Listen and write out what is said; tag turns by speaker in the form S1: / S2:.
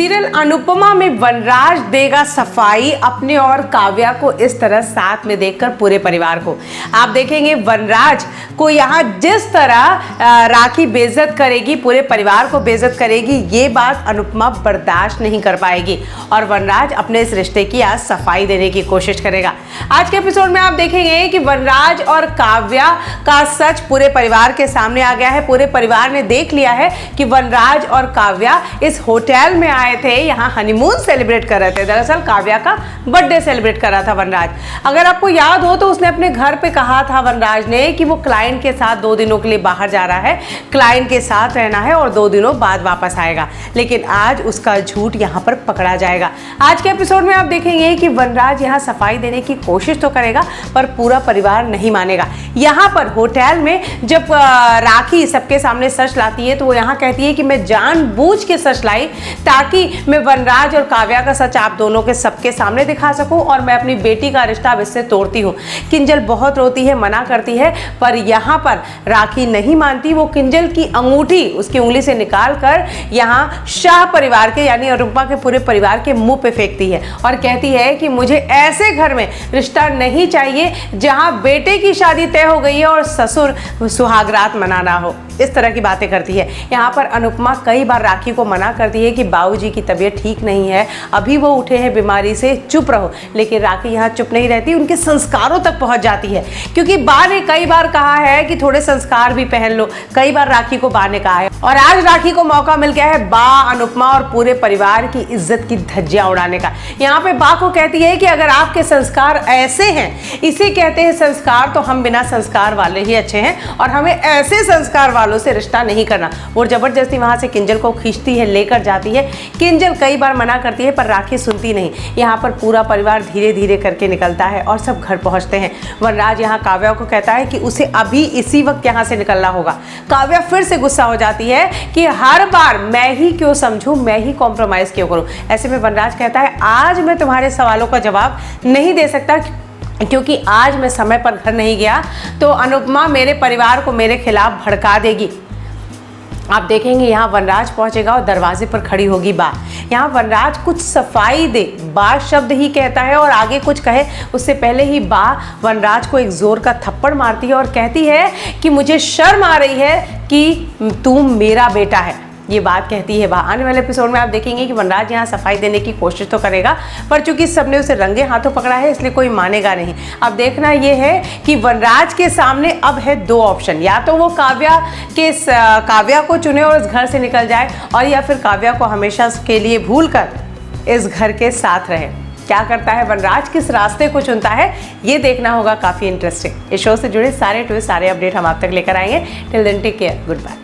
S1: Serial Anupama में वनराज देगा सफाई अपने और काव्या को इस तरह साथ में देखकर पूरे परिवार को। आप देखेंगे वनराज को यहाँ जिस तरह राखी बेइज्जत करेगी, पूरे परिवार को बेइज्जत करेगी, ये बात अनुपमा बर्दाश्त नहीं कर पाएगी और वनराज अपने इस रिश्ते की आज सफाई देने की कोशिश करेगा। आज के एपिसोड में आप देखेंगे कि वनराज और काव्या का सच पूरे परिवार के सामने आ गया है। पूरे परिवार ने देख लिया है कि वनराज और काव्या इस होटल में आए थे, यहाँ हनीमून सेलिब्रेट कर रहे थे। दरअसल काव्या का बर्थडे सेलिब्रेट कर रहा था वनराज। अगर आपको याद हो तो उसने अपने घर पे कहा था वनराज ने कि वो क्लाइंट के साथ 2 दिनों के लिए बाहर जा रहा है, क्लाइंट के साथ रहना है और 2 दिनों बाद वापस आएगा। लेकिन आज उसका झूठ यहाँ पर पकड़ा जाएगा। आज के एपिसोड में आप देखेंगे कि वनराज यहाँ सफाई देने की कोशिश तो करेगा पर पूरा परिवार नहीं मानेगा। यहाँ पर होटल में जब राखी सबके सामने सच लाती है तो वो यहाँ कहती है कि मैं जानबूझ के सच लाई ताकि मैं वनराज और काव्या का सच आप दोनों के सबके सामने दिखा सकूं और मैं अपनी बेटी का रिश्ता अब इससे तोड़ती हूँ। किंजल बहुत रोती है, मना करती है, पर यहाँ पर राखी नहीं मानती। वो किंजल की अंगूठी उसकी उंगली से निकाल कर यहाँ शाह परिवार के यानी अनुपमा के पूरे परिवार के मुंह पे फेंकती है और कहती है कि मुझे ऐसे घर में रिश्ता नहीं चाहिए जहाँ बेटे की शादी तय हो गई है और ससुर सुहागरात मनाना हो। इस तरह की बातें करती है। यहाँ पर अनुपमा कई बार राखी को मना करती है कि बाबूजी की तबीयत ठीक नहीं है, अभी वो उठे हैं बीमारी से, चुप रहो। लेकिन राखी यहाँ चुप नहीं रहती, उनके संस्कारों तक पहुँच जाती है क्योंकि बा ने कई बार कहा है कि थोड़े संस्कार भी पहन लो। कई बार राखी को बा ने कहा है और आज राखी को मौका मिल गया है बा, अनुपमा और पूरे परिवार की इज्जत की धज्जियां उड़ाने का। यहाँ पे बा को कहती है कि अगर आपके संस्कार ऐसे हैं, इसे कहते हैं संस्कार, तो हम बिना संस्कार वाले ही अच्छे हैं और हमें ऐसे संस्कार वालों से रिश्ता नहीं करना। वो जबरदस्ती वहां से किंजल को खींचती है, लेकर जाती है। किंजल कई बार मना करती है पर राखी सुनती नहीं। यहाँ पर पूरा परिवार धीरे धीरे करके निकलता है और सब घर पहुंचते हैं। वनराज यहाँ काव्या को कहता है कि उसे अभी इसी वक्त यहाँ से निकलना होगा। काव्या फिर से गुस्सा हो जाती है कि हर बार मैं ही क्यों समझूं, मैं ही कॉम्प्रोमाइज क्यों करूं। ऐसे में वनराज कहता है आज मैं तुम्हारे सवालों का जवाब नहीं दे सकता क्योंकि आज मैं समय पर घर नहीं गया तो अनुपमा मेरे परिवार को मेरे खिलाफ भड़का देगी। आप देखेंगे यहाँ वनराज पहुंचेगा और दरवाजे पर खड़ी होगी बा। यहाँ वनराज कुछ सफाई दे, बा शब्द ही कहता है और आगे कुछ कहे उससे पहले ही बा वनराज को एक जोर का थप्पड़ मारती है और कहती है कि मुझे शर्म आ रही है कि तू मेरा बेटा है। ये बात कहती है बा। आने वाले एपिसोड में आप देखेंगे कि वनराज यहाँ सफाई देने की कोशिश तो करेगा पर चूंकि सबने उसे रंगे हाथों पकड़ा है इसलिए कोई मानेगा नहीं। अब देखना ये है कि वनराज के सामने अब है 2 ऑप्शन, या तो वो काव्या को चुने और इस घर से निकल जाए और या फिर काव्या को हमेशा के लिए भूल कर इस घर के साथ रहे। क्या करता है वनराज, किस रास्ते को चुनता है, ये देखना होगा। काफ़ी इंटरेस्टिंग। इस शो से जुड़े सारे ट्विस्ट, सारे अपडेट हम आप तक लेकर आएंगे। Till then take care, good bye.